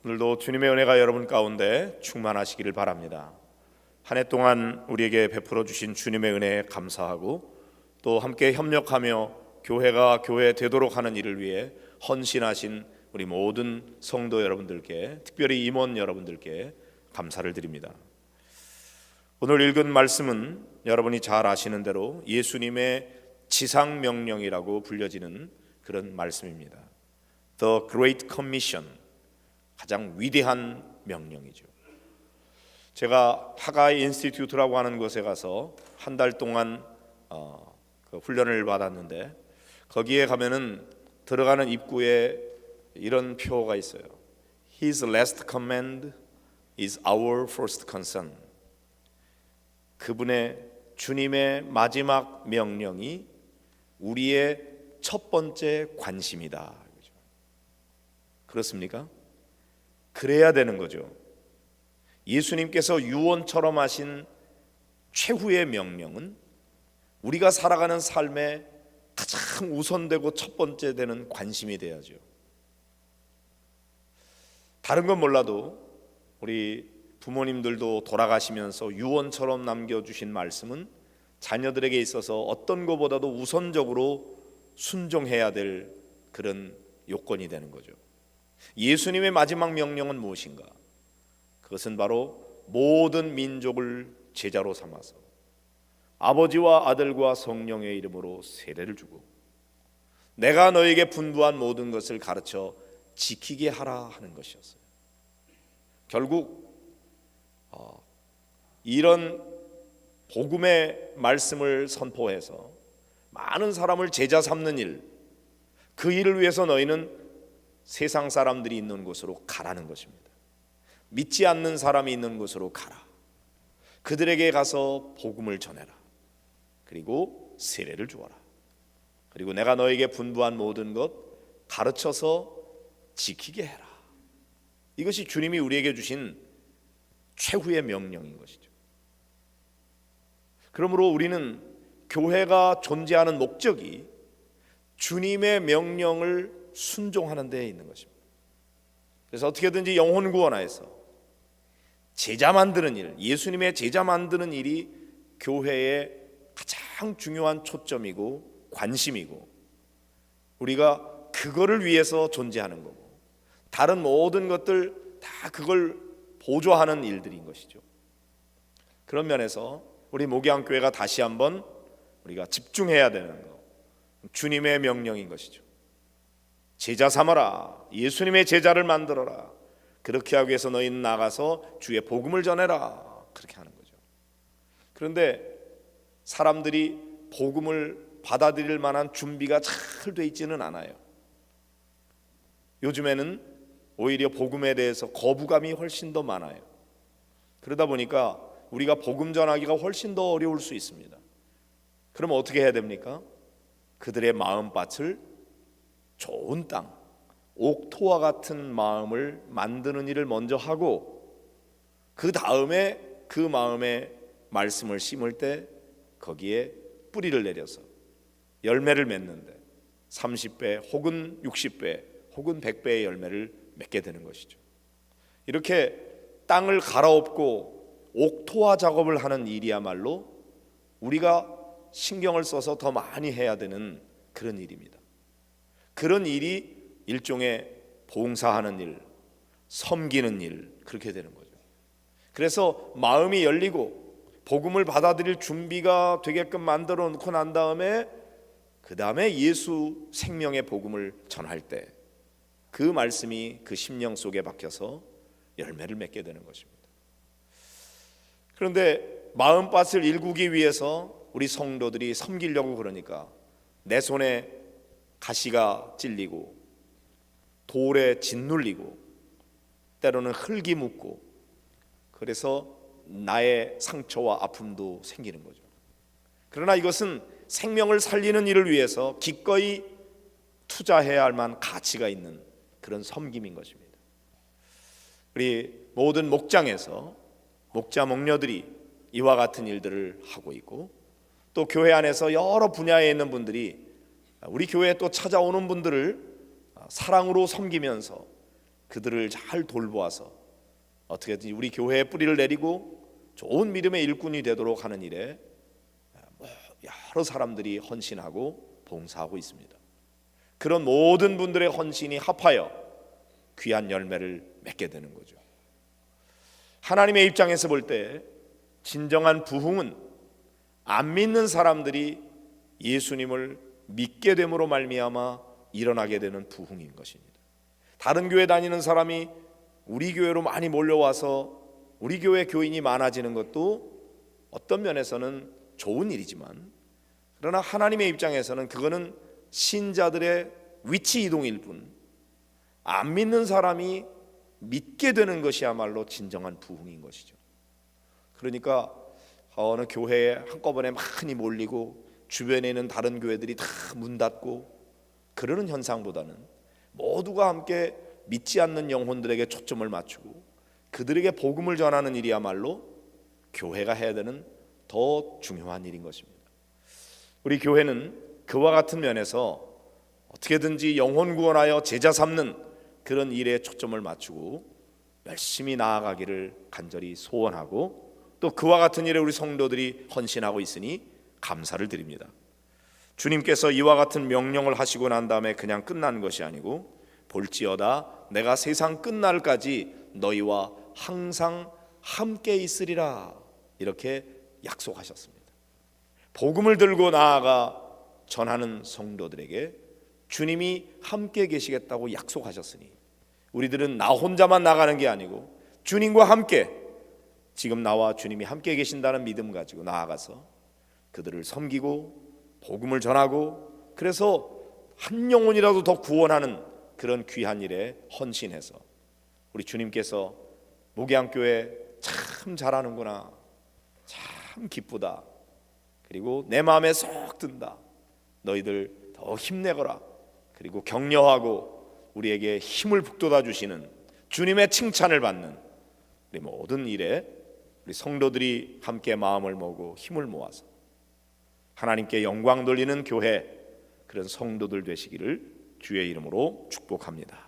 오늘도 주님의 은혜가 여러분 가운데 충만하시기를 바랍니다. 한 해 동안 우리에게 베풀어 주신 주님의 은혜에 감사하고 또 함께 협력하며 교회가 교회 되도록 하는 일을 위해 헌신하신 우리 모든 성도 여러분들께, 특별히 임원 여러분들께 감사를 드립니다. 오늘 읽은 말씀은 여러분이 잘 아시는 대로 예수님의 지상명령이라고 불려지는 그런 말씀입니다. The Great Commission, 가장 위대한 명령이죠. 제가 하가이 인스티튜트라고 하는 곳에 가서 한 달 동안 그 훈련을 받았는데, 거기에 가면은 들어가는 입구에 이런 표가 있어요. His last command is our first concern. 그분의 주님의 마지막 명령이 우리의 첫 번째 관심이다. 그렇습니까? 그래야 되는 거죠. 예수님께서 유언처럼 하신 최후의 명령은 우리가 살아가는 삶에 가장 우선되고 첫 번째 되는 관심이 돼야죠. 다른 건 몰라도 우리 부모님들도 돌아가시면서 유언처럼 남겨주신 말씀은 자녀들에게 있어서 어떤 것보다도 우선적으로 순종해야 될 그런 요건이 되는 거죠. 예수님의 마지막 명령은 무엇인가? 그것은 바로 모든 민족을 제자로 삼아서 아버지와 아들과 성령의 이름으로 세례를 주고 내가 너에게 분부한 모든 것을 가르쳐 지키게 하라 하는 것이었어요. 결국 이런 복음의 말씀을 선포해서 많은 사람을 제자 삼는 일, 그 일을 위해서 너희는 세상 사람들이 있는 곳으로 가라는 것입니다. 믿지 않는 사람이 있는 곳으로 가라. 그들에게 가서 복음을 전해라. 그리고 세례를 주어라. 그리고 내가 너에게 분부한 모든 것 가르쳐서 지키게 해라. 이것이 주님이 우리에게 주신 최후의 명령인 것이죠. 그러므로 우리는 교회가 존재하는 목적이 주님의 명령을 순종하는 데에 있는 것입니다. 그래서 어떻게든지 영혼 구원하여서 제자 만드는 일, 예수님의 제자 만드는 일이 교회의 가장 중요한 초점이고 관심이고, 우리가 그거를 위해서 존재하는 거고, 다른 모든 것들 다 그걸 보조하는 일들인 것이죠. 그런 면에서 우리 목양교회가 다시 한번 우리가 집중해야 되는 거, 주님의 명령인 것이죠. 제자 삼아라. 예수님의 제자를 만들어라. 그렇게 하기 위해서 너희는 나가서 주의 복음을 전해라. 그렇게 하는 거죠. 그런데 사람들이 복음을 받아들일 만한 준비가 잘 돼 있지는 않아요. 요즘에는 오히려 복음에 대해서 거부감이 훨씬 더 많아요. 그러다 보니까 우리가 복음 전하기가 훨씬 더 어려울 수 있습니다. 그럼 어떻게 해야 됩니까? 그들의 마음밭을 좋은 땅, 옥토와 같은 마음을 만드는 일을 먼저 하고, 그 다음에 그 마음에 말씀을 심을 때 거기에 뿌리를 내려서 열매를 맺는데 30배 혹은 60배 혹은 100배의 열매를 맺게 되는 것이죠. 이렇게 땅을 갈아엎고 옥토화 작업을 하는 일이야말로 우리가 신경을 써서 더 많이 해야 되는 그런 일입니다. 그런 일이 일종의 봉사하는 일, 섬기는 일, 그렇게 되는 거죠. 그래서 마음이 열리고 복음을 받아들일 준비가 되게끔 만들어 놓고 난 다음에, 그 다음에 예수 생명의 복음을 전할 때 그 말씀이 그 심령 속에 박혀서 열매를 맺게 되는 것입니다. 그런데 마음밭을 일구기 위해서 우리 성도들이 섬기려고 그러니까 내 손에 가시가 찔리고 돌에 짓눌리고 때로는 흙이 묻고, 그래서 나의 상처와 아픔도 생기는 거죠. 그러나 이것은 생명을 살리는 일을 위해서 기꺼이 투자해야 할 만한 가치가 있는 그런 섬김인 것입니다. 우리 모든 목장에서 목자 목녀들이 이와 같은 일들을 하고 있고, 또 교회 안에서 여러 분야에 있는 분들이 우리 교회에 또 찾아오는 분들을 사랑으로 섬기면서 그들을 잘 돌보아서 어떻게든지 우리 교회에 뿌리를 내리고 좋은 믿음의 일꾼이 되도록 하는 일에 여러 사람들이 헌신하고 봉사하고 있습니다. 그런 모든 분들의 헌신이 합하여 귀한 열매를 맺게 되는 거죠. 하나님의 입장에서 볼 때 진정한 부흥은 안 믿는 사람들이 예수님을 믿게 됨으로 말미암아 일어나게 되는 부흥인 것입니다. 다른 교회 다니는 사람이 우리 교회로 많이 몰려와서 우리 교회 교인이 많아지는 것도 어떤 면에서는 좋은 일이지만, 그러나 하나님의 입장에서는 그거는 신자들의 위치 이동일 뿐, 안 믿는 사람이 믿게 되는 것이야말로 진정한 부흥인 것이죠. 그러니까 어느 교회에 한꺼번에 많이 몰리고 주변에 있는 다른 교회들이 다 문 닫고 그러는 현상보다는 모두가 함께 믿지 않는 영혼들에게 초점을 맞추고 그들에게 복음을 전하는 일이야말로 교회가 해야 되는 더 중요한 일인 것입니다. 우리 교회는 그와 같은 면에서 어떻게든지 영혼 구원하여 제자 삼는 그런 일에 초점을 맞추고 열심히 나아가기를 간절히 소원하고, 또 그와 같은 일에 우리 성도들이 헌신하고 있으니 감사를 드립니다. 주님께서 이와 같은 명령을 하시고 난 다음에 그냥 끝난 것이 아니고 볼지어다 내가 세상 끝날까지 너희와 항상 함께 있으리라, 이렇게 약속하셨습니다. 복음을 들고 나아가 전하는 성도들에게 주님이 함께 계시겠다고 약속하셨으니 우리들은 나 혼자만 나가는 게 아니고 주님과 함께, 지금 나와 주님이 함께 계신다는 믿음 가지고 나아가서 그들을 섬기고 복음을 전하고, 그래서 한 영혼이라도 더 구원하는 그런 귀한 일에 헌신해서 우리 주님께서 목양교회 참 잘하는구나, 참 기쁘다, 그리고 내 마음에 쏙 든다, 너희들 더 힘내거라, 그리고 격려하고 우리에게 힘을 북돋아 주시는 주님의 칭찬을 받는 우리 모든 일에 우리 성도들이 함께 마음을 모으고 힘을 모아서 하나님께 영광 돌리는 교회, 그런 성도들 되시기를 주의 이름으로 축복합니다.